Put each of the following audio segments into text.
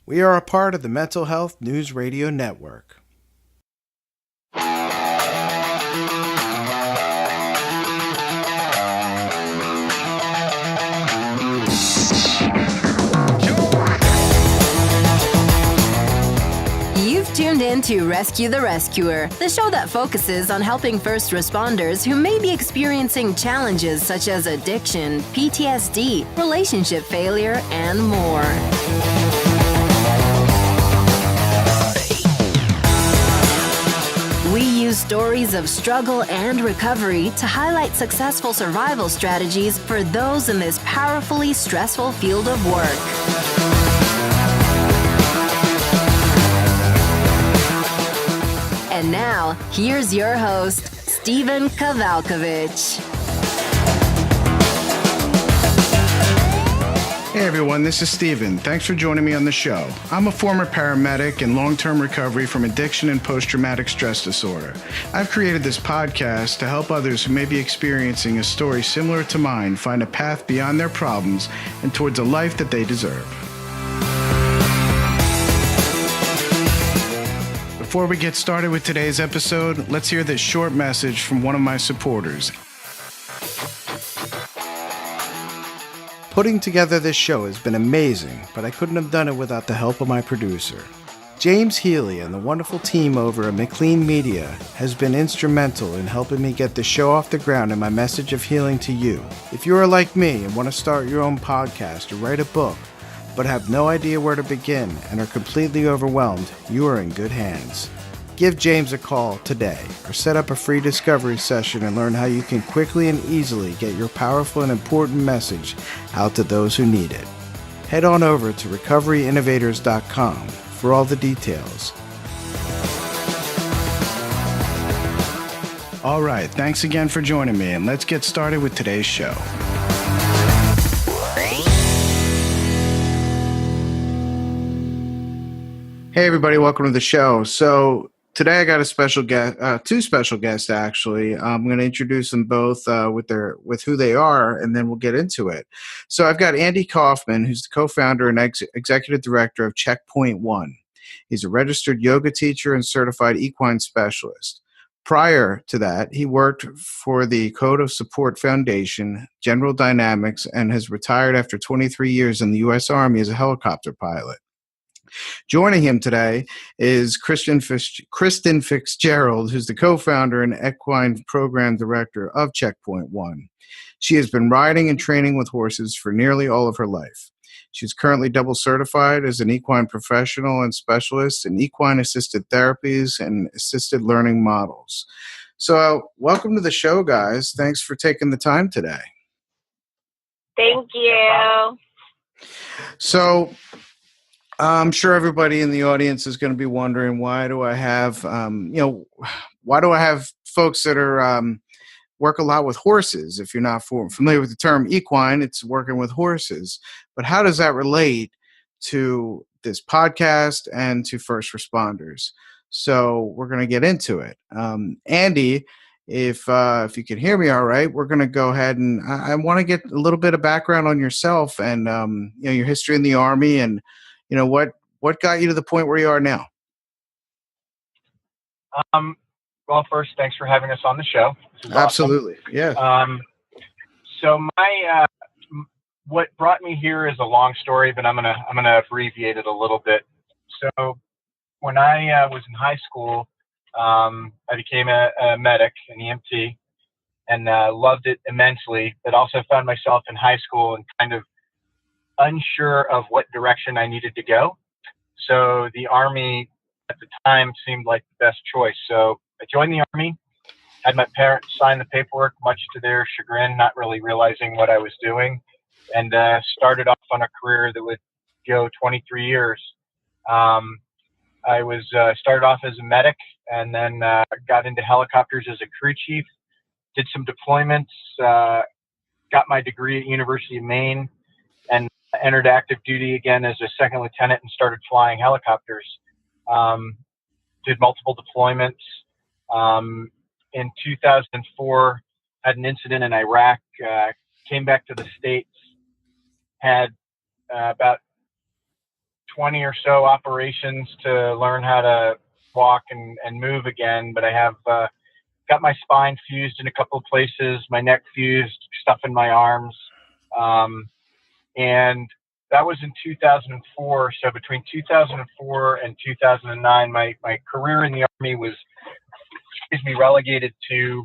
We are a part of the Mental Health News Radio Network. You've tuned in to Rescue the Rescuer, the show that focuses on helping first responders who may be experiencing challenges such as addiction, PTSD, relationship failure, and more. We use stories of struggle and recovery to highlight successful survival strategies for those in this powerfully stressful field of work. And now, here's your host, Steven Kavalkovich. Hey everyone, this is Steven. Thanks for joining me on the show. I'm a former paramedic in long-term recovery from addiction and post-traumatic stress disorder. I've created this podcast to help others who may be experiencing a story similar to mine find a path beyond their problems and towards a life that they deserve. Before we get started with today's episode, let's hear this short message from one of my supporters. Putting together this show has been amazing, but I couldn't have done it without the help of my producer. James Healy and the wonderful team over at Equine Media has been instrumental in helping me get the show off the ground and my message of healing to you. If you are like me and want to start your own podcast or write a book, but have no idea where to begin and are completely overwhelmed, you are in good hands. Give James a call today or set up a free discovery session and learn how you can quickly and easily get your powerful and important message out to those who need it. Head on over to recoveryinnovators.com for all the details. All right, thanks again for joining me, and let's get started with today's show. Hey everybody, welcome to the show. So today I got a special guest, two special guests actually. I'm going to introduce them both with who they are, and then we'll get into it. So I've got Andy Kaufmann, who's the co-founder and executive director of Checkpoint One. He's a registered yoga teacher and certified equine specialist. Prior to that, he worked for the Coda Support Foundation, General Dynamics, and has retired after 23 years in the U.S. Army as a helicopter pilot. Joining him today is Kristen Fitzgerald, who's the co-founder and equine program director of Checkpoint One. She has been riding and training with horses for nearly all of her life. She's currently double certified as an equine professional and specialist in equine-assisted therapies and assisted learning models. So welcome to the show, guys. Thanks for taking the time today. Thank you. So I'm sure everybody in the audience is going to be wondering, why do I have folks that are work a lot with horses? If you're not familiar with the term equine, it's working with horses. But how does that relate to this podcast and to first responders? So we're going to get into it. Andy, if you can hear me all right, we're going to go ahead and I want to get a little bit of background on yourself and your history in the Army and what got you to the point where you are now? Well, first, thanks for having us on the show. Absolutely. Awesome. Yeah. So what brought me here is a long story, but I'm gonna abbreviate it a little bit. So when I was in high school, I became a medic, an EMT, and loved it immensely, but also found myself in high school and kind of unsure of what direction I needed to go. So the Army at the time seemed like the best choice. So I joined the Army, had my parents sign the paperwork, much to their chagrin, not really realizing what I was doing, and started off on a career that would go 23 years. I was started off as a medic and then got into helicopters as a crew chief, did some deployments, got my degree at University of Maine, and entered active duty again as a second lieutenant and started flying helicopters. Did multiple deployments. In 2004, had an incident in Iraq, came back to the States, had about 20 or so operations to learn how to walk and move again, but I have got my spine fused in a couple of places, my neck fused, stuff in my arms. And that was in 2004. So between 2004 and 2009, my career in the Army was, relegated to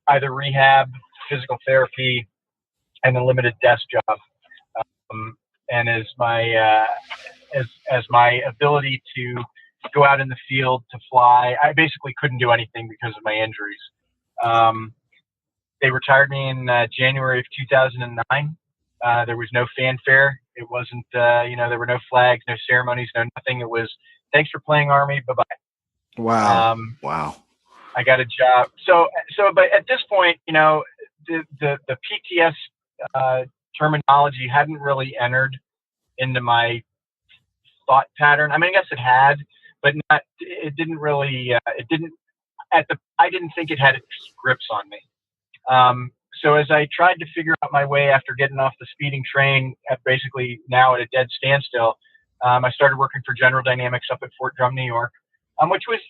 either rehab, physical therapy, and a limited desk job. And as my ability to go out in the field, to fly, I basically couldn't do anything because of my injuries. They retired me in January of 2009. There was no fanfare. It wasn't, there were no flags, no ceremonies, no nothing. It was, thanks for playing Army. Bye-bye. Wow. Wow. I got a job. So, but at this point, the PTS terminology hadn't really entered into my thought pattern. I mean, I guess it had, but it didn't really, I didn't think it had its grips on me. So as I tried to figure out my way after getting off the speeding train at basically now at a dead standstill, I started working for General Dynamics up at Fort Drum, New York, which was,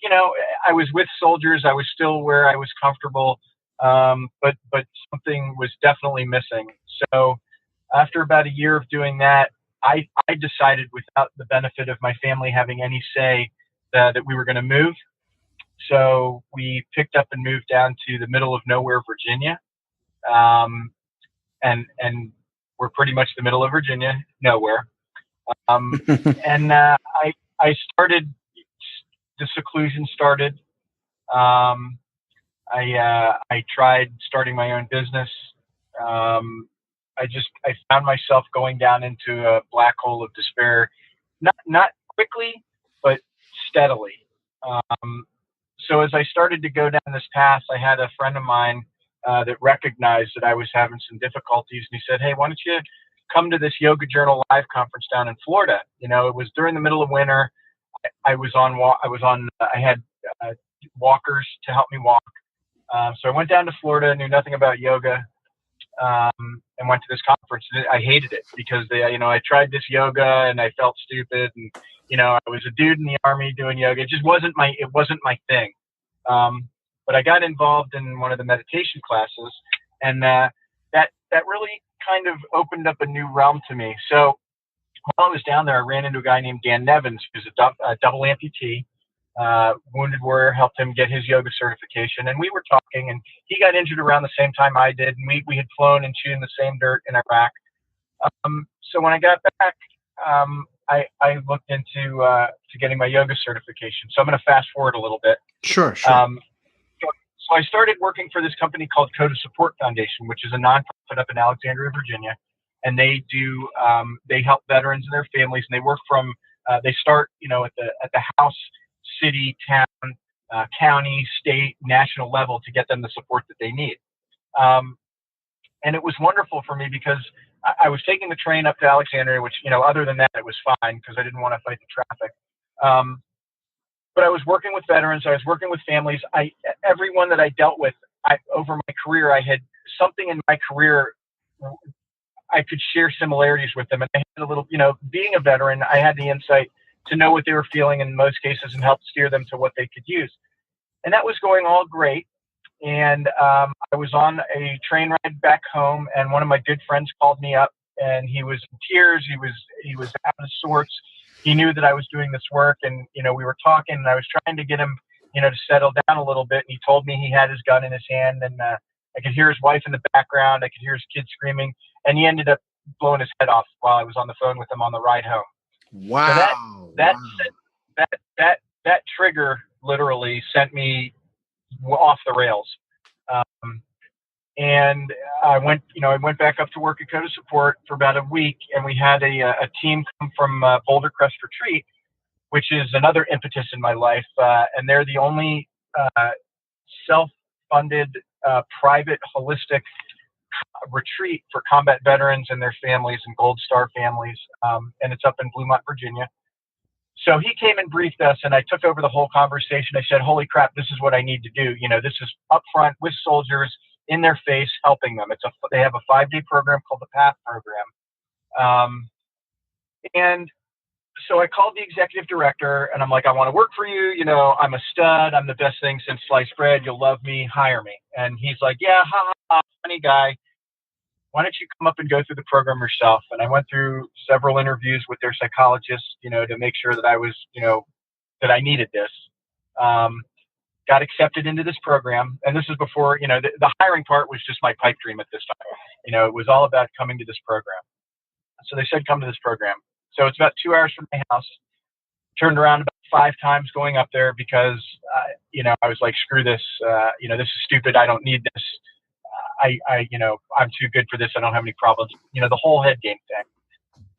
I was with soldiers. I was still where I was comfortable, but something was definitely missing. So after about a year of doing that, I decided, without the benefit of my family having any say, that we were going to move. So we picked up and moved down to the middle of nowhere, Virginia. And we're pretty much the middle of Virginia, nowhere. And I started, the seclusion started. I tried starting my own business. I found myself going down into a black hole of despair, not quickly, but steadily. So as I started to go down this path, I had a friend of mine that recognized that I was having some difficulties, and he said, "Hey, why don't you come to this Yoga Journal Live conference down in Florida?" It was during the middle of winter. I had walkers to help me walk. So I went down to Florida, knew nothing about yoga, and went to this conference. I hated it because I tried this yoga and I felt stupid, and I was a dude in the Army doing yoga. It just wasn't my thing. But I got involved in one of the meditation classes, and that really kind of opened up a new realm to me. So while I was down there, I ran into a guy named Dan Nevins, who's a double amputee, wounded warrior, helped him get his yoga certification. And we were talking, and he got injured around the same time I did, and we had flown and chewed in the same dirt in Iraq. So when I got back, I looked into to getting my yoga certification. So I'm going to fast forward a little bit. Sure. So I started working for this company called Coda Support Foundation, which is a nonprofit up in Alexandria, Virginia, and they help veterans and their families. And they work from they start at the house, city, town, county, state, national level to get them the support that they need. And it was wonderful for me because I was taking the train up to Alexandria, which other than that it was fine because I didn't want to fight the traffic. But I was working with veterans. I was working with families. Everyone that I dealt with over my career, I had something in my career I could share similarities with them. And I had a little, being a veteran, I had the insight to know what they were feeling in most cases and help steer them to what they could use. And that was going all great. And I was on a train ride back home, and one of my good friends called me up, and he was in tears. He was out of sorts. He knew that I was doing this work, and we were talking, and I was trying to get him to settle down a little bit. And he told me he had his gun in his hand, and I could hear his wife in the background. I could hear his kids screaming, and he ended up blowing his head off while I was on the phone with him on the ride home. Wow. So that trigger literally sent me off the rails. And I went back up to work at Coda Support for about a week, and we had a team come from Boulder Crest Retreat, which is another impetus in my life. And they're the only self-funded, private, holistic retreat for combat veterans and their families and Gold Star families. And it's up in Bluemont, Virginia. So he came and briefed us, and I took over the whole conversation. I said, "Holy crap, this is what I need to do. This is up front with soldiers, in their face, helping them." They have a 5-day program called the PATH program. And so I called the executive director and I'm like, I want to work for you. You know, I'm a stud. I'm the best thing since sliced bread. You'll love me. Hire me. And he's like, yeah, ha, ha, funny guy. Why don't you come up and go through the program yourself? And I went through several interviews with their psychologists, you know, to make sure that I was, you know, that I needed this. Got accepted into this program. And this is before, you know, the hiring part was just my pipe dream at this time. You know, it was all about coming to this program. So they said, come to this program. So it's about 2 hours from my house. Turned around about 5 times going up there because, you know, I was like, screw this. You know, this is stupid. I don't need this. You know, I'm too good for this. I don't have any problems. You know, the whole head game thing.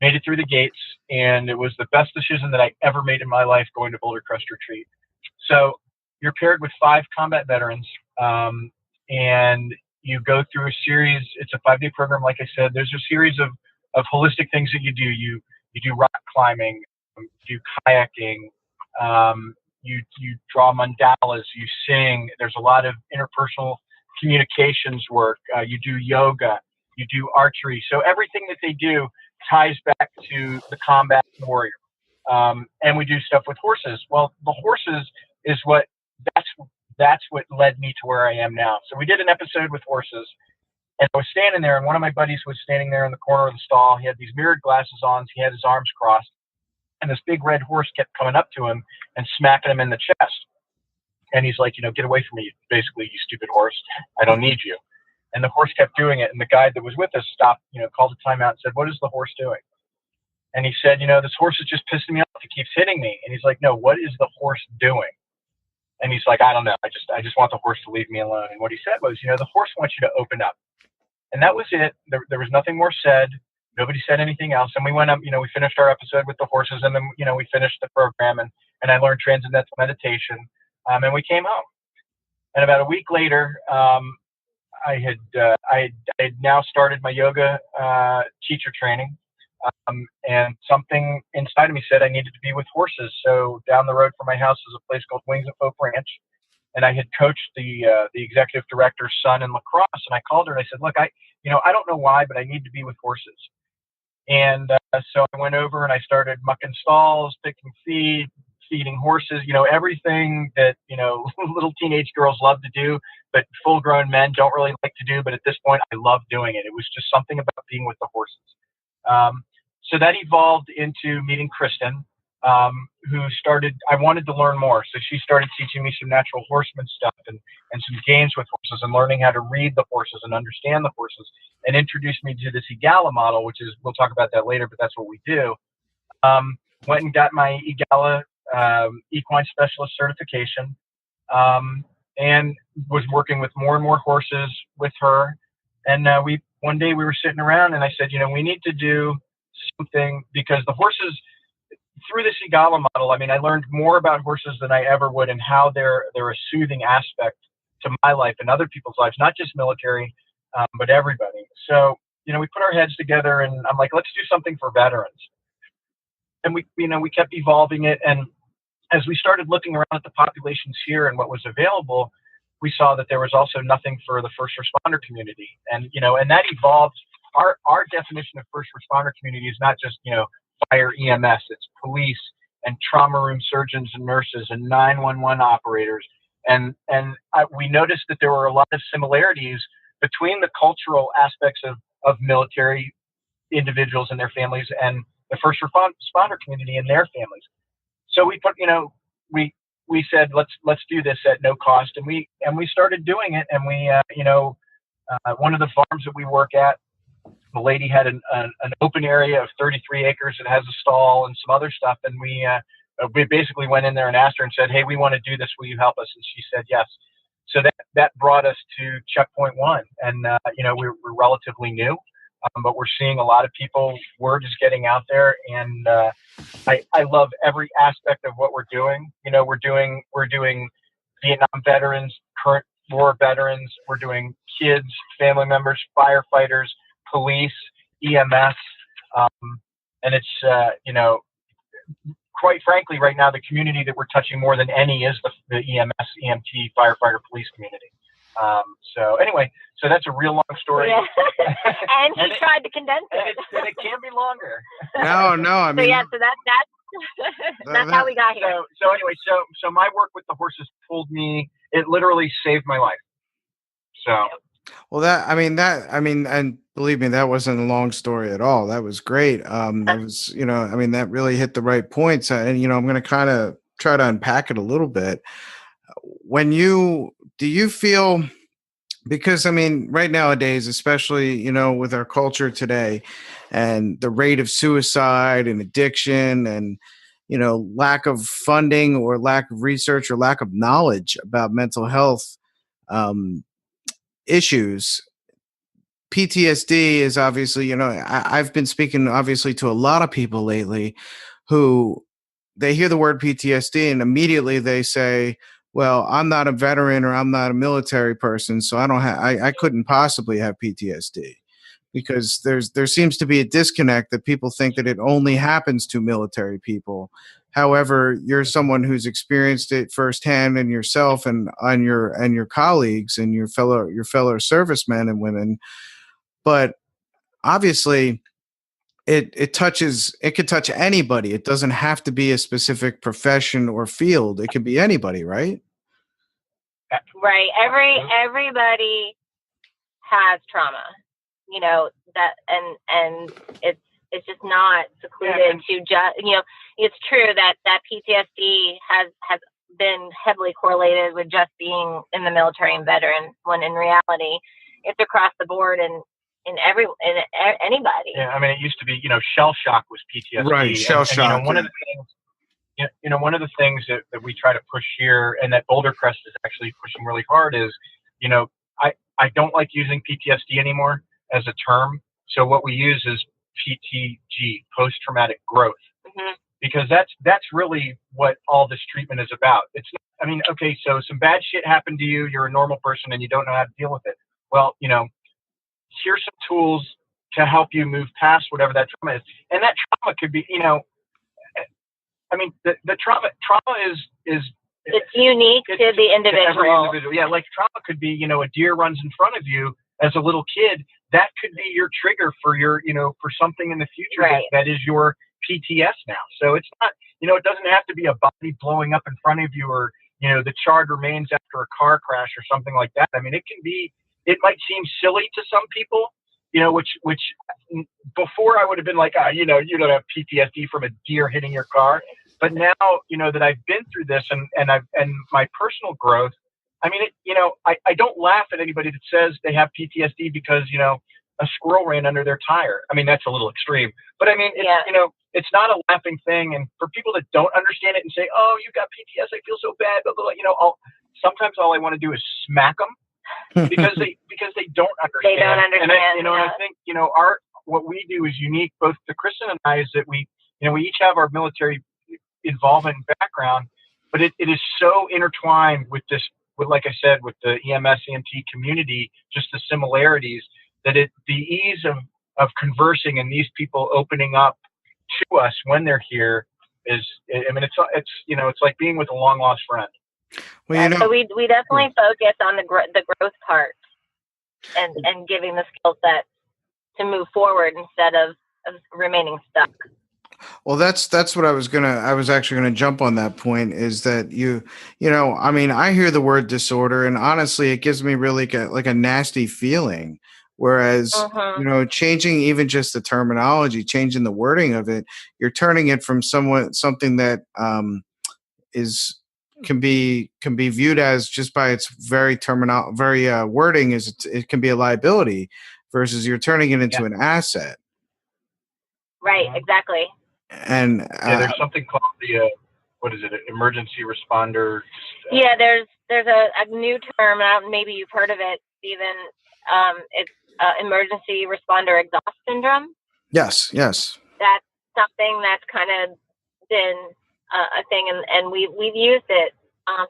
Made it through the gates, and it was the best decision that I ever made in my life going to Boulder Crest Retreat. So you're paired with 5 combat veterans, and you go through a series. It's a 5-day program. Like I said, there's a series of holistic things that you do. You do rock climbing, you do kayaking, you draw mandalas, you sing. There's a lot of interpersonal communications work. You do yoga, you do archery. So everything that they do ties back to the combat warrior. And we do stuff with horses. Well, the horses is that's what led me to where I am now. So we did an episode with horses, and I was standing there, and one of my buddies was standing there in the corner of the stall. He had these mirrored glasses on. He had his arms crossed, and this big red horse kept coming up to him and smacking him in the chest. And he's like, you know, get away from me, basically, you stupid horse. I don't need you. And the horse kept doing it. And the guy that was with us stopped, you know, called a timeout and said, what is the horse doing? And he said, you know, this horse is just pissing me off. He keeps hitting me. And he's like, no, what is the horse doing? And he's like, I don't know. I just want the horse to leave me alone. And what he said was, you know, the horse wants you to open up. And that was it. There was nothing more said. Nobody said anything else. And we went up, you know, we finished our episode with the horses, and then, you know, we finished the program, and I learned transcendental meditation. And we came home. And about a week later, I had now started my yoga teacher training. And something inside of me said I needed to be with horses. So down the road from my house is a place called Wings of Hope Ranch. And I had coached the executive director's son in lacrosse. And I called her and I said, look, I don't know why, but I need to be with horses. And so I went over and I started mucking stalls, picking feed, feeding horses, you know, everything that, you know, little teenage girls love to do, but full grown men don't really like to do. But at this point, I love doing it. It was just something about being with the horses. So that evolved into meeting Kristen, who started, I wanted to learn more. So she started teaching me some natural horseman stuff and some games with horses and learning how to read the horses and understand the horses, and introduced me to this EGALA model, which is, we'll talk about that later, but that's what we do. Went and got my EGALA equine specialist certification, and was working with more and more horses with her. And one day we were sitting around and I said, you know, we need to do something, because the horses, through this EGALA model, I mean, I learned more about horses than I ever would, and how they're a soothing aspect to my life and other people's lives, not just military, but everybody. So, you know, we put our heads together and I'm like, let's do something for veterans. And we kept evolving it. And as we started looking around at the populations here and what was available, we saw that there was also nothing for the first responder community. And, you know, and that evolved. Our definition of first responder community is not just, you know, fire EMS, it's police and trauma room surgeons and nurses and 911 operators. And we noticed that there were a lot of similarities between the cultural aspects of military individuals and their families and the first responder community and their families. So we put, you know, we said, let's do this at no cost. And we started doing it. And we, one of the farms that we work at, the lady had an open area of 33 acres that has a stall and some other stuff. And we basically went in there and asked her and said, hey, we want to do this. Will you help us? And she said, yes. So that brought us to checkpoint 1. And, we're relatively new, but we're seeing a lot of people. Word is getting out there. And I love every aspect of what we're doing. You know, we're doing Vietnam veterans, current war veterans. We're doing kids, family members, firefighters, police, EMS. And it's, quite frankly, right now, the community that we're touching more than any is the EMS, EMT, firefighter, police community. So anyway, so that's a real long story. Yeah. And he tried to condense it. And it can be longer. No, I mean. So yeah, so that's That's how we got here. So anyway, so my work with the horses told me it literally saved my life. So. Well, and believe me, that wasn't a long story at all. That was great. That was, that really hit the right points. And, I'm going to kind of try to unpack it a little bit. Do you feel, because right nowadays, especially, with our culture today and the rate of suicide and addiction and, lack of funding or lack of research or lack of knowledge about mental health, issues. PTSD is obviously, I've been speaking obviously to a lot of people lately who they hear the word PTSD and immediately they say, well, I'm not a veteran or I'm not a military person, so I couldn't possibly have PTSD, because there seems to be a disconnect that people think that it only happens to military people. However, you're someone who's experienced it firsthand, and yourself and your colleagues and your fellow servicemen and women. But obviously, it could touch anybody. It doesn't have to be a specific profession or field. It could be anybody, right? Right. Everybody has trauma, that, and it's just not secluded to just, it's true that PTSD has been heavily correlated with just being in the military and veteran, when in reality it's across the board and in anybody. Yeah, it used to be, shell shock was PTSD. Right, shell shock. One of the things, one of the things that we try to push here, and that Boulder Crest is actually pushing really hard, is, I don't like using PTSD anymore as a term. So what we use is PTG, post-traumatic growth, because that's really what all this treatment is about. It's not, okay, so some bad shit happened to you. You're a normal person and you don't know how to deal with it. Well, here's some tools to help you move past whatever that trauma is. And that trauma could be, the trauma is it's unique to the individual. To every individual. Yeah, like trauma could be, a deer runs in front of you as a little kid. That could be your trigger for your, for something in the future, right, that is your PTS now. So it's not, it doesn't have to be a body blowing up in front of you, or, the charred remains after a car crash or something like that. It might seem silly to some people, which before I would have been like, you don't have PTSD from a deer hitting your car. But now, that I've been through this and my personal growth, I don't laugh at anybody that says they have PTSD because, a squirrel ran under their tire. That's a little extreme, but it's, it's not a laughing thing. And for people that don't understand it and say, oh, you got PTSD, I feel so bad, blah, blah, blah, sometimes all I want to do is smack them because they don't understand. They don't understand. And I think, what we do is unique, both to Kristen and I, is that we each have our military involvement background, but it is so intertwined with this, like I said, with the EMS, EMT community, just the similarities, that the ease of conversing and these people opening up to us when they're here is, it's like being with a long lost friend. Well, so we definitely focus on the growth part and giving the skill set to move forward instead of remaining stuck. Well, that's what I was actually going to jump on that point, is that I hear the word disorder and honestly, it gives me really like a nasty feeling. Whereas, changing even just the terminology, changing the wording of it, you're turning it from something that can be viewed as, just by its very wording, it can be a liability, versus you're turning it into an asset. Right, exactly. And there's something called the what is it? Emergency responder. Yeah, there's a new term. Maybe you've heard of it, Stephen. It's emergency responder exhaust syndrome. Yes. That's something that's kind of been a thing, and we've used it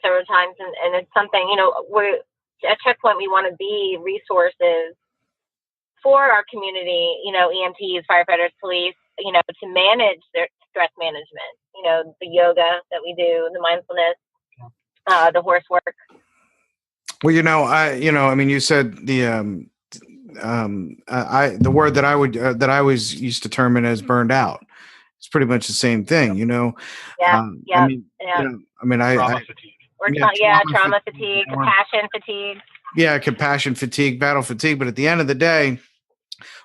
several times, and it's something, we're at Checkpoint. We want to be resources for our community, EMTs, firefighters, police, to manage their stress management, the yoga that we do, the mindfulness, the horse work. Well, you said the word that I always used to term it as burned out. it's pretty much the same thing, you know. Yeah. I Yeah. mean, Yeah. you know, I mean, Trauma fatigue. Or trauma fatigue, or, compassion fatigue. yeah, compassion fatigue, battle fatigue. But at the end of the day,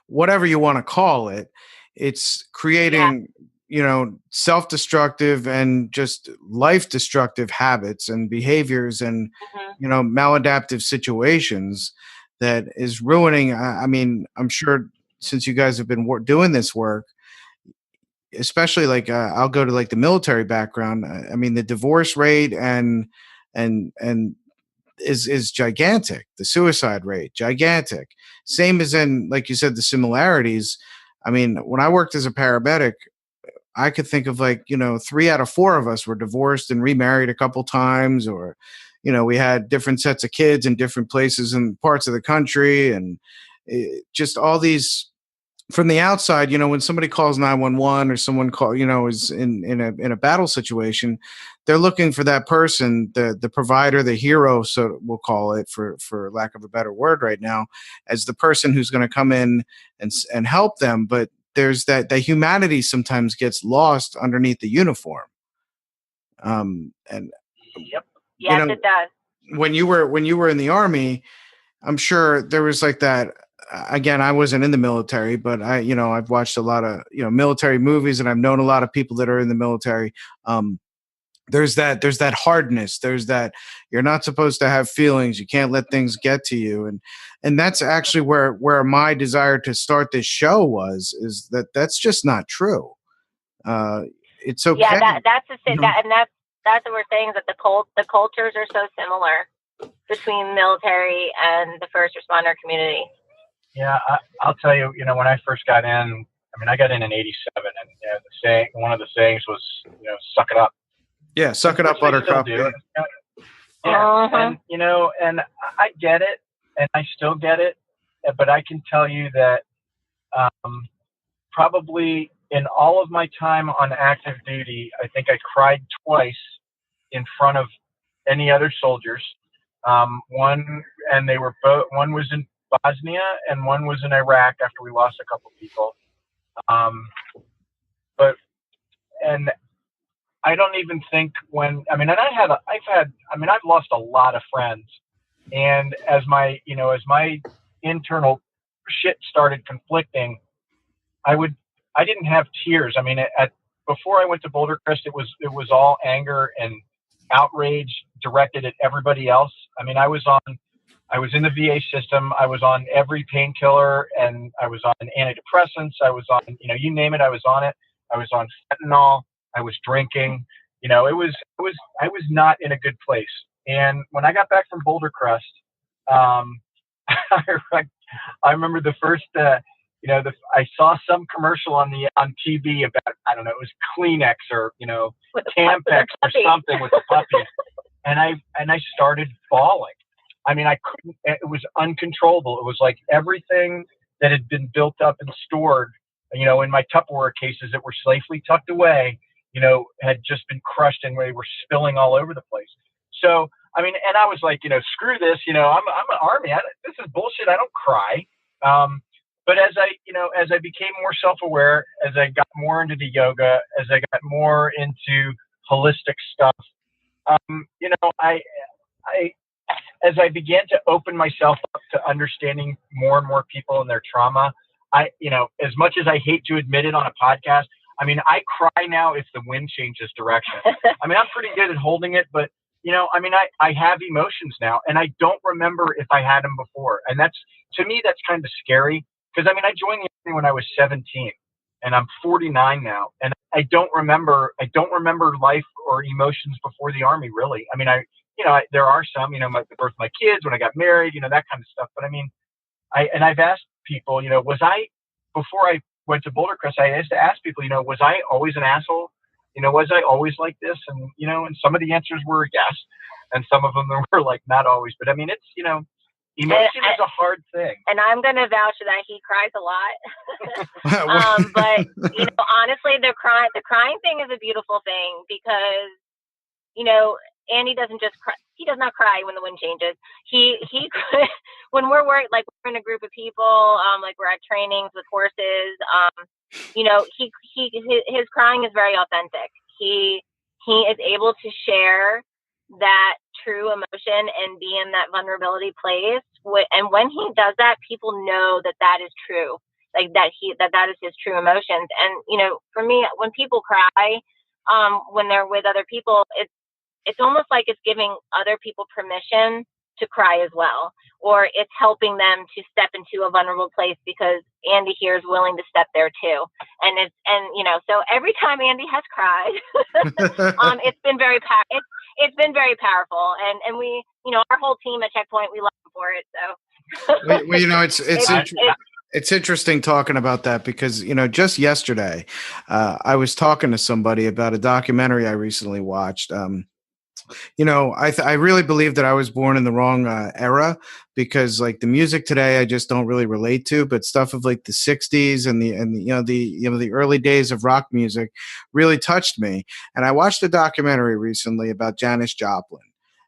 whatever you want to call it, it's creating, you know, self-destructive and just life-destructive habits and behaviors and, Mhm. you know, maladaptive situations that is ruining. I mean, I'm sure since you guys have been doing this work, especially like I'll go to like the military background. I mean, the divorce rate and is gigantic. The suicide rate, gigantic. Same as in, like you said, the similarities. I mean, when I worked as a paramedic, I could think of like, you know, 3 out of 4 of us were divorced and remarried a couple times, or, you know, we had different sets of kids in different places and parts of the country. And just all these from the outside, you know, when somebody calls 911 or someone you know, is in a battle situation, they're looking for that person, the provider, the hero, so we'll call it for lack of a better word right now, as the person who's going to come in and help them. But there's that humanity sometimes gets lost underneath the uniform. And Yep. you Yes, know, it does. when you were in the Army, I'm sure there was like that. Again, I wasn't in the military, but you know, I've watched a lot of, you know, military movies, and I've known a lot of people that are in the military. There's that hardness. There's that you're not supposed to have feelings. You can't let things get to you, and that's actually where my desire to start this show is that's just not true. It's okay. Yeah, that's the you thing. know? That's what we're saying, is that the cultures are so similar between military and the first responder community. Yeah, I'll tell you, you know, when I first got in, I mean, I got in '87, and you know, one of the sayings was, you know, suck it up. Yeah, suck it up, Which they still Buttercup. do. Yeah, and you know, and I get it, and I still get it, but I can tell you that probably in all of my time on active duty, I think I cried twice in front of any other soldiers. One, and they were both. One was in Bosnia, and one was in Iraq after we lost a couple people. And I don't even think I've lost a lot of friends, and as my internal shit started conflicting, I didn't have tears. I mean, before I went to Boulder Crest, it was all anger and outrage directed at everybody else. I mean, I was in the VA system. I was on every painkiller, and I was on antidepressants. I was on, you know, you name it, I was on it. I was on fentanyl. I was drinking. You know, I was not in a good place. And when I got back from Boulder Crest, I remember the first, I saw some commercial on TV about, I don't know, it was Kleenex or, you know, Tampax or something with the puppy. And I started bawling. I mean, I couldn't, it was uncontrollable. It was like everything that had been built up and stored, you know, in my Tupperware cases that were safely tucked away, you know, had just been crushed and they were spilling all over the place. So, I mean, and I was like, you know, screw this, you know, I'm an Army. This is bullshit. I don't cry. But as I became more self-aware, as I got more into the yoga, as I got more into holistic stuff, you know, as I began to open myself up to understanding more and more people and their trauma, you know, as much as I hate to admit it on a podcast, I mean, I cry now if the wind changes direction. I mean, I'm pretty good at holding it, but, you know, I mean, I have emotions now, and I don't remember if I had them before. And to me, that's kind of scary, because, I mean, I joined the Army when I was 17, and I'm 49 now, and I don't remember life or emotions before the Army, really. I mean, there are some, you know, the birth of my kids, when I got married, you know, that kind of stuff. But I mean, I've asked people, you know, before I went to Boulder Crest, I used to ask people, you know, was I always an asshole? You know, was I always like this? And, you know, and some of the answers were yes. And some of them were like, not always. But I mean, it's, you know, emotion is a hard thing. And I'm going to vouch that he cries a lot. But, you know, honestly, the crying thing is a beautiful thing, because, you know, Andy doesn't just cry. He does not cry when the wind changes. He when we're in a group of people, like we're at trainings with horses, you know, his crying is very authentic. He is able to share that true emotion and be in that vulnerability place. And when he does that, people know that that is true, like that is his true emotions. And, you know, for me, when people cry, when they're with other people, it's almost like it's giving other people permission to cry as well, or it's helping them to step into a vulnerable place because Andy here is willing to step there too. And you know, so every time Andy has cried, it's been very it's been very powerful. And we, you know, our whole team at Checkpoint, we love him for it. So well, you know, it's interesting talking about that because, you know, just yesterday, I was talking to somebody about a documentary I recently watched. You know, I really believe that I was born in the wrong era because like the music today I just don't really relate to, but stuff of like the 60s and the early days of rock music really touched me. And I watched a documentary recently about Janis Joplin.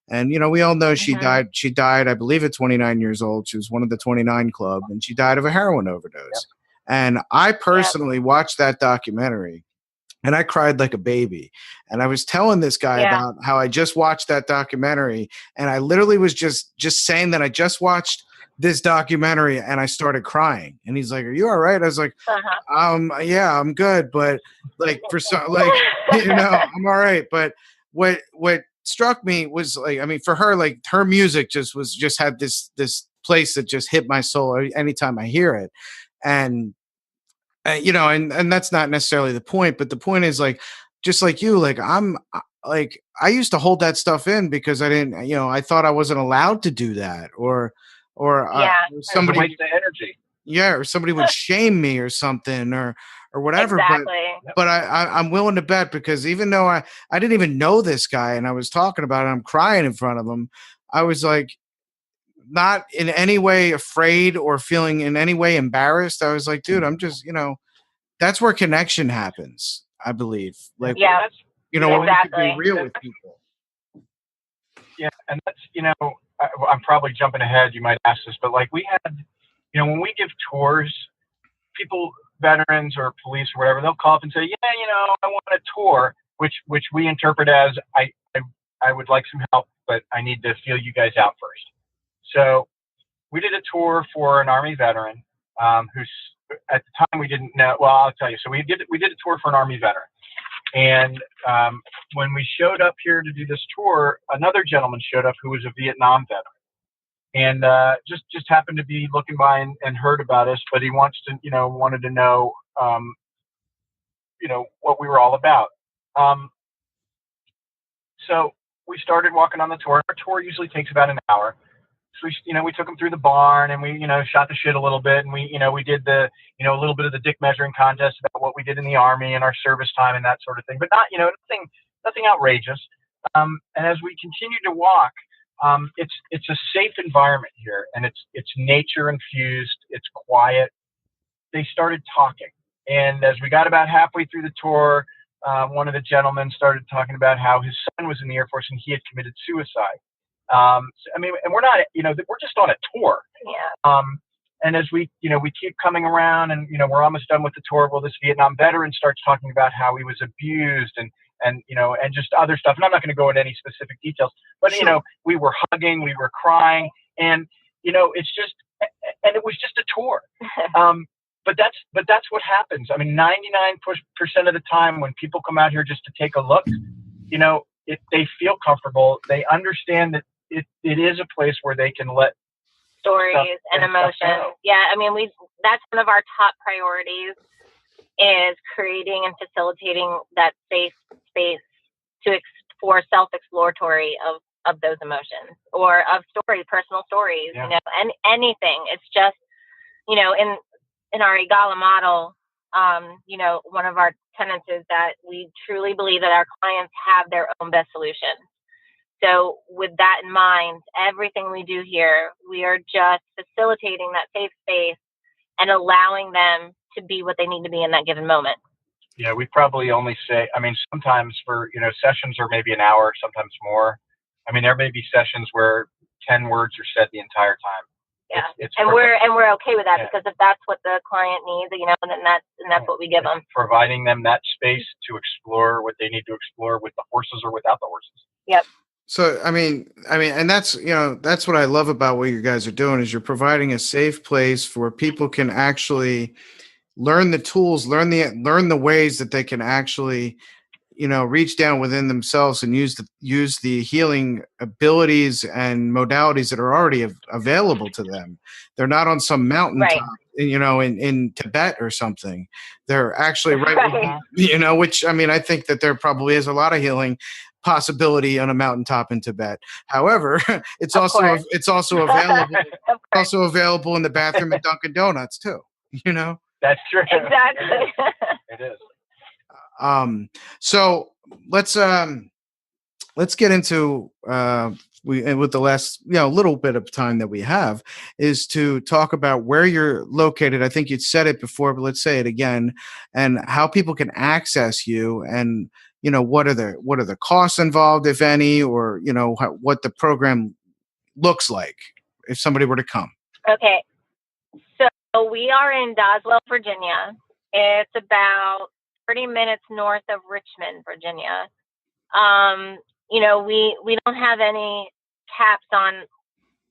And you know, we all know she died. She died, I believe, at 29 years old. She was one of the 29 Club, and she died of a heroin overdose. Yep. And I personally watched that documentary. And I cried like a baby. And I was telling this guy about how I just watched that documentary. And I literally was just saying that I just watched this documentary and I started crying. And he's like, "Are you all right?" I was like, yeah, I'm good. But like for some, like, you know, I'm all right. But what struck me was like, I mean, for her, like her music just had this place that just hit my soul anytime I hear it. And you know, and that's not necessarily the point, but the point is like, just like you, like I used to hold that stuff in because I didn't, you know, I thought I wasn't allowed to do that, or somebody waste of energy. Yeah, or somebody would shame me or something, or whatever. Exactly. But I'm willing to bet because even though I didn't even know this guy and I was talking about it, I'm crying in front of him. I was like, not in any way afraid or feeling in any way embarrassed. I was like, dude, I'm just, you know, that's where connection happens, I believe. Like, you know, where we can be real with people. Yeah, and that's, you know, I'm probably jumping ahead. You might ask this, but like we had, you know, when we give tours, people, veterans or police or whatever, they'll call up and say, yeah, you know, I want a tour, which we interpret as I would like some help, but I need to feel you guys out first. So we did a tour for an Army veteran who's at the time we didn't know. Well, I'll tell you. So we did a tour for an Army veteran, and when we showed up here to do this tour, another gentleman showed up who was a Vietnam veteran, and just happened to be looking by and heard about us, but he wanted to know you know, what we were all about. So we started walking on the tour. Our tour usually takes about an hour. So we took him through the barn and we, you know, shot the shit a little bit. And we did the, you know, a little bit of the dick measuring contest about what we did in the Army and our service time and that sort of thing, but not, you know, nothing outrageous. And as we continue to walk, it's a safe environment here, and it's nature infused. It's quiet. They started talking. And as we got about halfway through the tour, one of the gentlemen started talking about how his son was in the Air Force and he had committed suicide. I mean, and we're not, you know, we're just on a tour. Yeah. And as we keep coming around and, you know, we're almost done with the tour. Well, this Vietnam veteran starts talking about how he was abused and, you know, and just other stuff. And I'm not going to go into any specific details, but, sure, you know, we were hugging, we were crying, and, you know, it was just a tour. But that's what happens. I mean, 99% of the time when people come out here just to take a look, you know, they feel comfortable. They understand that it is a place where they can let stories and emotions. Yeah, I mean, that's one of our top priorities, is creating and facilitating that safe space for self-exploratory of those emotions, or of personal stories, you know, and anything. It's just, you know, in our EGALA model, you know, one of our tenets is that we truly believe that our clients have their own best solution. So with that in mind, everything we do here, we are just facilitating that safe space and allowing them to be what they need to be in that given moment. Yeah, we probably only say, I mean, sometimes for, you know, sessions are maybe an hour, sometimes more. I mean, there may be sessions where 10 words are said the entire time. Yeah. It's and we're okay with that, yeah. because if that's what the client needs, then that's what we give them. Providing them that space to explore what they need to explore with the horses or without the horses. Yep. So and that's that's what I love about what you guys are doing, is you're providing a safe place where people can actually learn the tools, learn the ways that they can actually reach down within themselves and use the healing abilities and modalities that are already available to them. They're not on some mountaintop, in Tibet or something. They're actually right. Which I think that there probably is a lot of healing possibility on a mountaintop in Tibet. However, it's also available. Also available in the bathroom at Dunkin' Donuts too. That's true. Exactly. It is. So let's get into with the last little bit of time that we have, is to talk about where you're located. I think you'd said it before, but let's say it again, and how people can access you, and what are the costs involved, if any, or what the program looks like if somebody were to come. Okay, so we are in Doswell, Virginia. It's about 30 minutes north of Richmond, Virginia. We don't have any caps on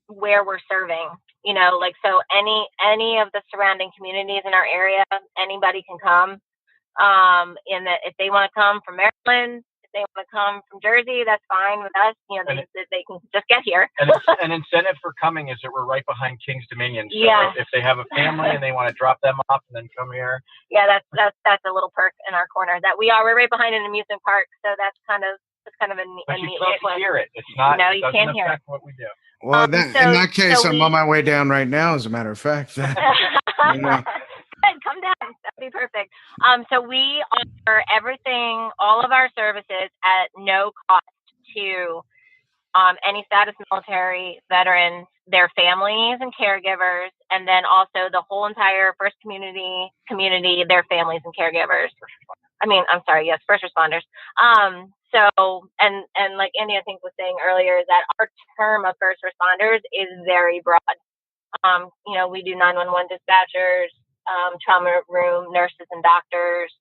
where we're serving. So any of the surrounding communities in our area, anybody can come. If they want to come from Maryland, if they want to come from Jersey, that's fine with us. They can just get here. And an incentive for coming is that we're right behind King's Dominion. So yeah. If they have a family and they want to drop them off and then come here. Yeah, that's a little perk in our corner, that we're right behind an amusement park. So that's kind of a neat little place. You can't hear it. It's not. No, you can't hear it. What we do. Well, in that case, I'm on my way down right now, as a matter of fact. Come down. That'd be perfect. So we offer everything, all of our services at no cost to any status military veterans, their families and caregivers, and then also the whole entire first community, their families and caregivers. First responders. And like Andy, I think, was saying earlier, that our term of first responders is very broad. We do 911 dispatchers, trauma room nurses and doctors.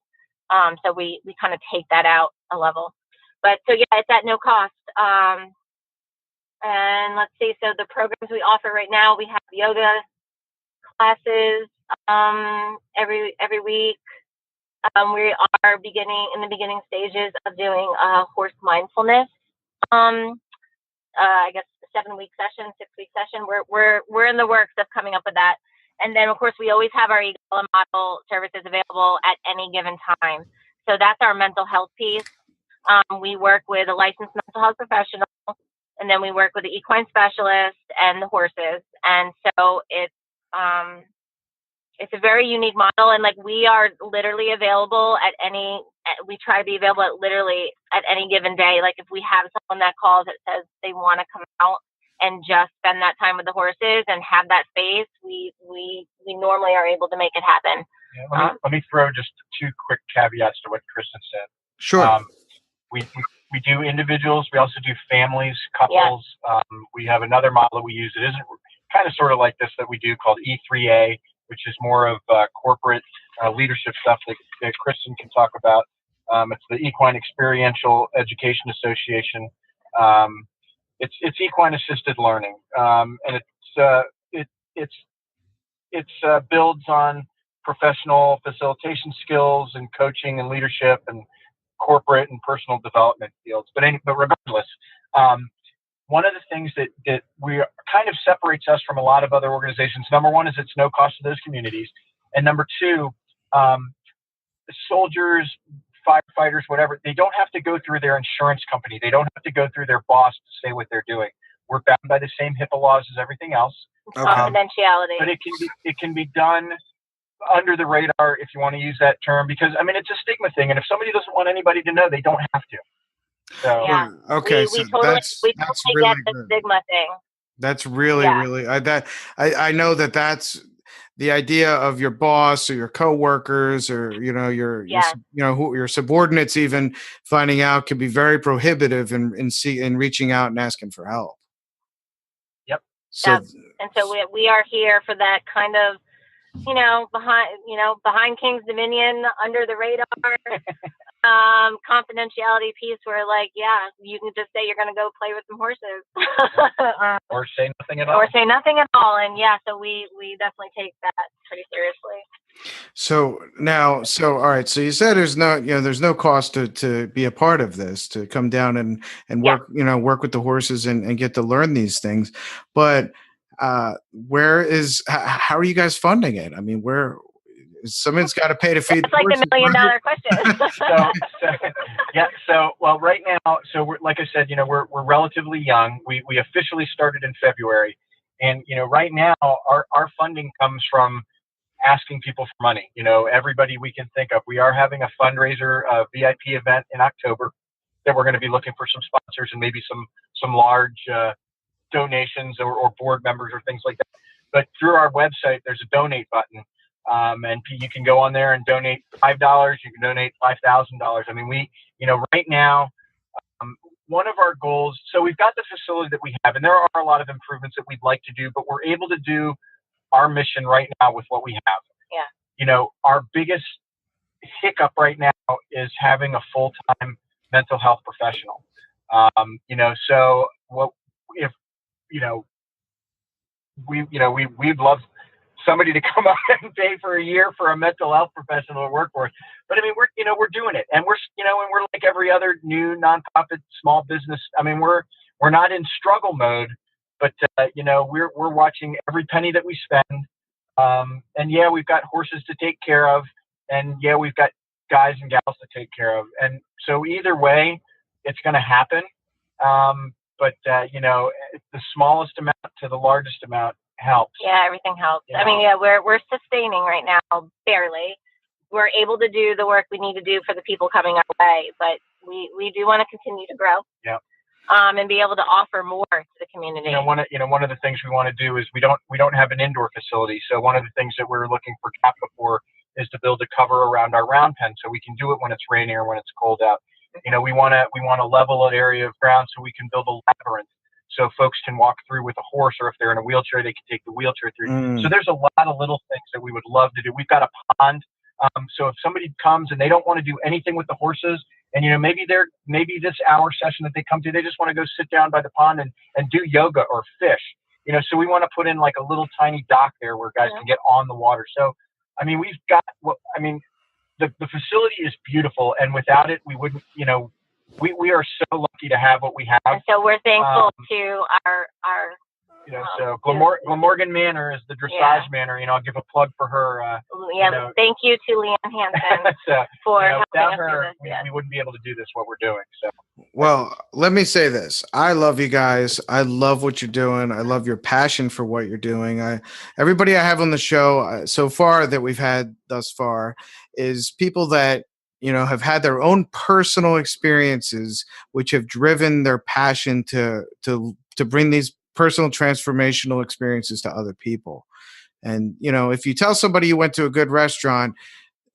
So we kind of take that out a level. But so yeah, it's at no cost. And let's see, so the programs we offer right now, we have yoga classes every week. We are in the beginning stages of doing horse mindfulness. I guess 7-week session, 6-week session. We're in the works of coming up with that. And then of course we always have our Eagle model services available at any given time. So that's our mental health piece. We work with a licensed mental health professional, and then we work with the equine specialist and the horses. And so it's a very unique model, and we are literally available we try to be available literally at any given day. Like if we have someone that calls that says they want to come out and just spend that time with the horses and have that space, we normally are able to make it happen. Yeah, let me throw just 2 quick caveats to what Kristen said. Sure. We do individuals. We also do families, couples. Yeah. We have another model that we use. It isn't kind of sort of like this that we do, called E3A, which is more of corporate leadership stuff that Kristen can talk about. It's the Equine Experiential Education Association. It's equine assisted learning, and it builds on professional facilitation skills and coaching and leadership and corporate and personal development fields. But regardless, one of the things that we kind of separates us from a lot of other organizations, number one, is it's no cost to those communities, and number two, soldiers, firefighters, whatever, they don't have to go through their insurance company. They don't have to go through their boss to say what they're doing. We're bound by the same HIPAA laws as everything else. Confidentiality. But it can be done under the radar, if you want to use that term, because it's a stigma thing, and if somebody doesn't want anybody to know, they don't have to. So yeah. Okay, we totally really get the stigma thing. That's really I know that's the idea of your boss or your coworkers or your subordinates even finding out can be very prohibitive in reaching out and asking for help. Yep. So, And so we are here for that kind of, behind King's Dominion, under the radar, confidentiality piece where, like, yeah, you can just say you're going to go play with some horses. Or say nothing at all. Or say nothing at all. And yeah, so we definitely take that pretty seriously. So all right. So you said there's no cost to be a part of this, to come down and work, work with the horses and get to learn these things. But how are you guys funding it? I mean, someone's got to pay to feed. It's like the $1 million question. Well, right now, we're, like I said, we're relatively young. We officially started in February, and right now our funding comes from asking people for money. Everybody we can think of. We are having a fundraiser, a VIP event in October that we're going to be looking for some sponsors and maybe some large donations or board members or things like that. But through our website, there's a donate button. And you can go on there and donate $5. You can donate $5,000. I mean, right now, one of our goals, so we've got the facility that we have, and there are a lot of improvements that we'd like to do, but we're able to do our mission right now with what we have. Yeah. Our biggest hiccup right now is having a full-time mental health professional. So what if, we'd love somebody to come up and pay for a year for a mental health professional to work for us. But I mean, we're doing it, and we're like every other new nonprofit small business. I mean, we're not in struggle mode, but we're watching every penny that we spend. And yeah, we've got horses to take care of, and yeah, we've got guys and gals to take care of. And so either way, it's going to happen. But the smallest amount to the largest amount helps. Yeah, everything helps. I mean, yeah, we're sustaining right now, barely. We're able to do the work we need to do for the people coming our way, but we do want to continue to grow. Yeah. And be able to offer more to the community. One of the things we want to do is we don't have an indoor facility. So one of the things that we're looking for capital for is to build a cover around our round pen, so we can do it when it's raining or when it's cold out. We want to level an area of ground so we can build a labyrinth, so folks can walk through with a horse, or if they're in a wheelchair, they can take the wheelchair through. So there's a lot of little things that we would love to do. We've got a pond. So if somebody comes and they don't want to do anything with the horses, and maybe this hour session that they come to, they just want to go sit down by the pond and do yoga or fish. So we want to put in like a little tiny dock there where guys can get on the water. So I mean, we've got the facility is beautiful, and without it, we wouldn't. We are so lucky to have what we have. And so we're thankful to our so Glamorgan Manor is the dressage manor. I'll give a plug for her. Thank you to Leanne Hansen for helping without us her, do this. we wouldn't be able to do this, what we're doing. So. Well, let me say this. I love you guys. I love what you're doing. I love your passion for what you're doing. Everybody I have on the show so far that we've had thus far is people that have had their own personal experiences, which have driven their passion to bring these personal transformational experiences to other people. And, if you tell somebody you went to a good restaurant,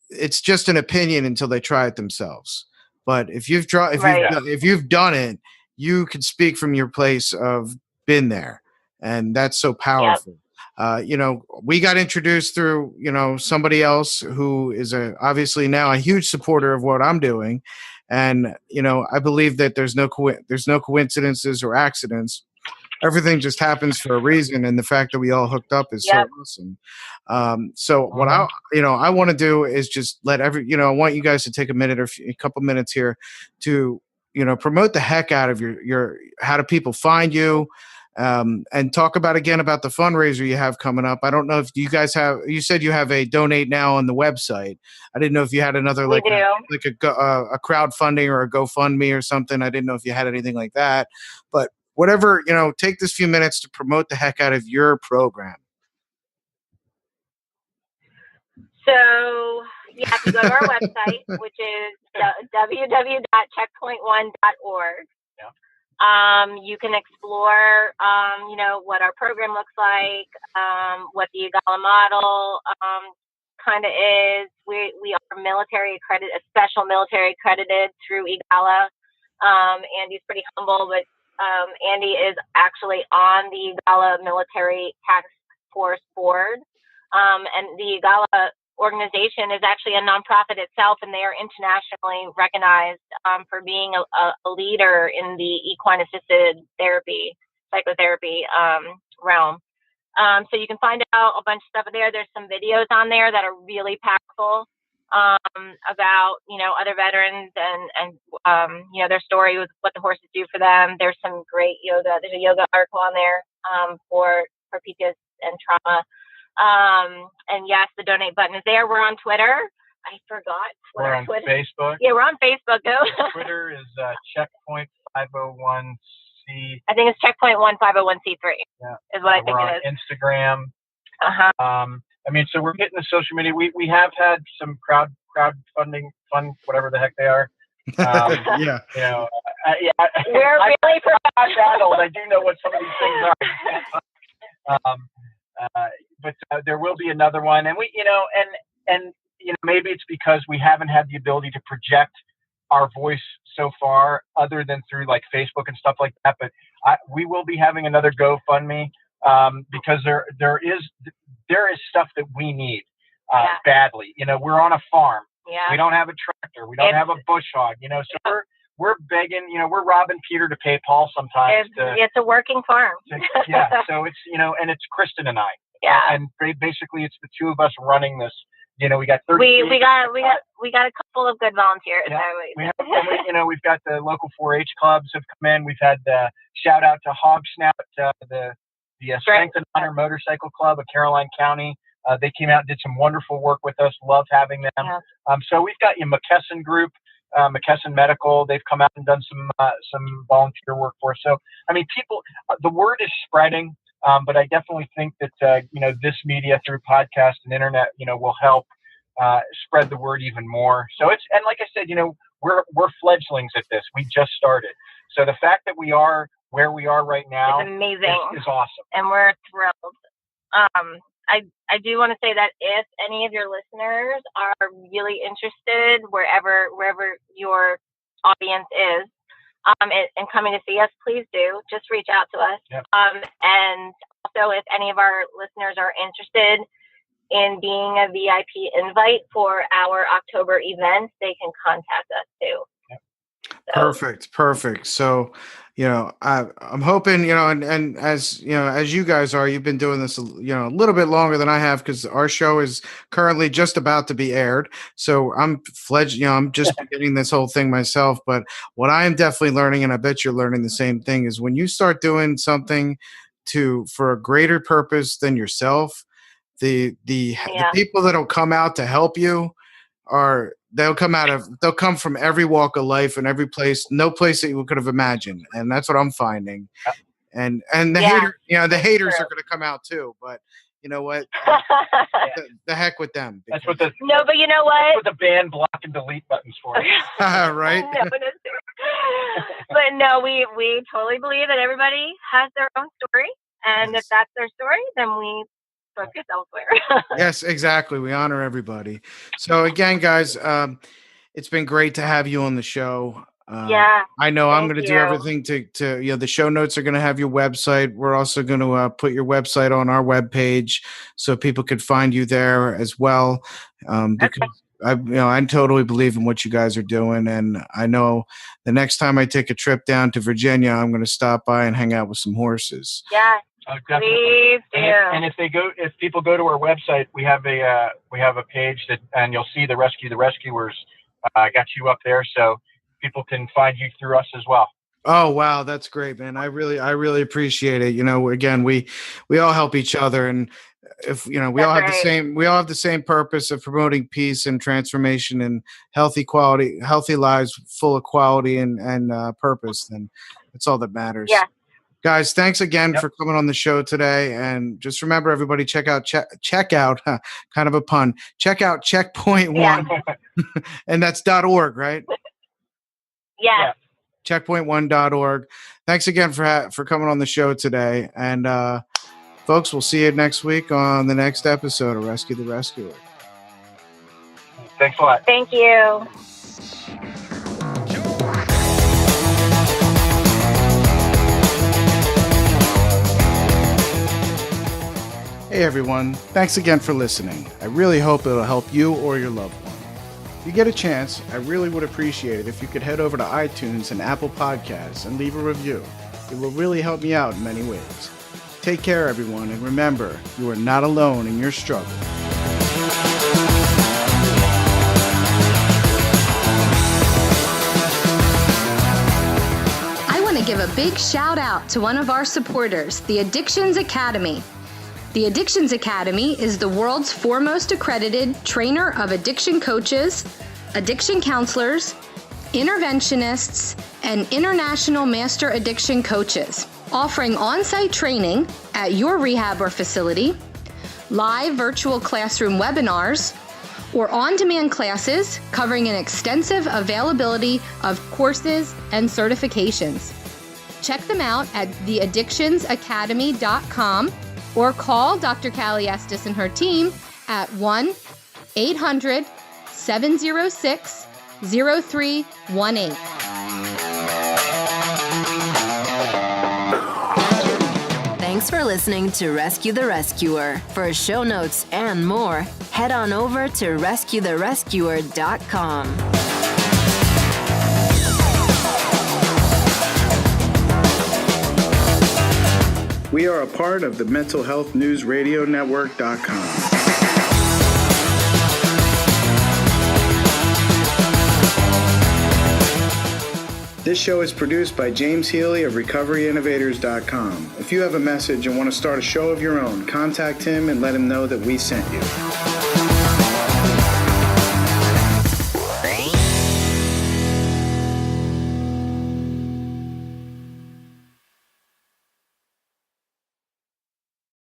it's just an opinion until they try it themselves. But if you've done it, you can speak from your place of been there. And that's so powerful. Yep. We got introduced through, somebody else who is obviously now a huge supporter of what I'm doing. And, I believe that there's no coincidences or accidents. Everything just happens for a reason. And the fact that we all hooked up is so awesome. What I want to do is just let I want you guys to take a minute or a couple minutes here to, promote the heck out of your how do people find you? And talk about the fundraiser you have coming up. I don't know if you guys you said you have a donate now on the website. I didn't know if you had another a crowdfunding or a GoFundMe or something. I didn't know if you had anything like that, but whatever, take this few minutes to promote the heck out of your program. So you have to go to our website, which is www.checkpoint1.org. You can explore, what our program looks like, what the EGALA model kind of is. We are military accredited, special military accredited through EGALA. Andy's pretty humble, but Andy is actually on the EGALA Military Task Force Board. And the EGALA organization is actually a nonprofit itself, and they are internationally recognized for being a leader in the equine assisted therapy, psychotherapy realm. So you can find out a bunch of stuff there. There's some videos on there that are really powerful about, other veterans and their story with what the horses do for them. There's some great yoga. There's a yoga article on there for PTSD and trauma. And yes, the donate button is there. We're on Twitter. I forgot. We're on Twitter. Facebook. Yeah, we're on Facebook. Twitter is Checkpoint 501c. I think it's Checkpoint 501c3. Yeah. Is what I think we're it is. On Instagram. So we're getting the social media. We have had some crowdfunding, whatever the heck they are. Yeah. We're really I'm that old. I do know what some of these things are. But there will be another one, and maybe it's because we haven't had the ability to project our voice so far, other than through like Facebook and stuff like that. But we will be having another GoFundMe because there is stuff that we need badly. We're on a farm. Yeah. We don't have a tractor. We don't have a bush hog. So we're begging. We're robbing Peter to pay Paul sometimes. It's a working farm. So it's and it's Kristen and I. Yeah. And basically, it's the two of us running this. We got 30. We got a couple of good volunteers. Yeah. We've got the local 4-H clubs have come in. We've had the shout out to Hog Snout, the Strength and Honor Motorcycle Club of Caroline County. They came out and did some wonderful work with us. Love having them. Yeah. So we've got McKesson Group, McKesson Medical. They've come out and done some volunteer work for us. So people, the word is spreading. But I definitely think that this media through podcast and internet will help spread the word even more. So and like I said, we're fledglings at this. We just started. So the fact that we are where we are right now is amazing. Is awesome, and we're thrilled. I do want to say that if any of your listeners are really interested, wherever your audience is, and coming to see us, please do just reach out to us. Yep. And also, if any of our listeners are interested in being a VIP invite for our October event, they can contact us too. Yep. So. Perfect. So, I'm hoping, and as you guys are, you've been doing this, a little bit longer than I have, because our show is currently just about to be aired. So I'm I'm just beginning this whole thing myself. But what I am definitely learning, and I bet you're learning the same thing, is when you start doing something for a greater purpose than yourself, the people that'll come out to help you they'll come from every walk of life and every place, no place that you could have imagined. And that's what I'm finding. And the haters are going to come out too, but you know what? The heck with them. But you know what? That's what the ban, block, and delete buttons for. Right? But no, we totally believe that everybody has their own story. And if that's their story, then we focus elsewhere. Yes, exactly. We honor everybody. So again, guys, it's been great to have you on the show. I know I'm going to do everything to the show notes are going to have your website. We're also going to put your website on our webpage so people could find you there as well. Because I totally believe in what you guys are doing. And I know the next time I take a trip down to Virginia, I'm going to stop by and hang out with some horses. Yeah. Please do. And if people go to our website, we have a page and you'll see the Rescue the Rescuers. I got you up there, so people can find you through us as well. Oh wow, that's great, man! I really appreciate it. Again, we all help each other, and if we all have the same purpose of promoting peace and transformation and healthy lives full of quality and purpose, then that's all that matters. Yeah. Guys, thanks again for coming on the show today. And just remember, everybody, check out, kind of a pun, check out Checkpoint One. And that's .org, right? Yeah. Checkpoint1.org. Thanks again for coming on the show today. And folks, we'll see you next week on the next episode of Rescue the Rescuer. Thanks a lot. Thank you. Hey everyone, thanks again for listening. I really hope it'll help you or your loved one. If you get a chance, I really would appreciate it if you could head over to iTunes and Apple Podcasts and leave a review. It will really help me out in many ways. Take care everyone, and remember, you are not alone in your struggle. I want to give a big shout out to one of our supporters, the Addictions Academy. The Addictions Academy is the world's foremost accredited trainer of addiction coaches, addiction counselors, interventionists, and international master addiction coaches, offering on-site training at your rehab or facility, live virtual classroom webinars, or on-demand classes covering an extensive availability of courses and certifications. Check them out at theaddictionsacademy.com or call Dr. Callie Estes and her team at 1-800-706-0318. Thanks for listening to Rescue the Rescuer. For show notes and more, head on over to rescuetherescuer.com. We are a part of the Mental Health News Radio Network.com. This show is produced by James Healy of RecoveryInnovators.com. If you have a message and want to start a show of your own, contact him and let him know that we sent you.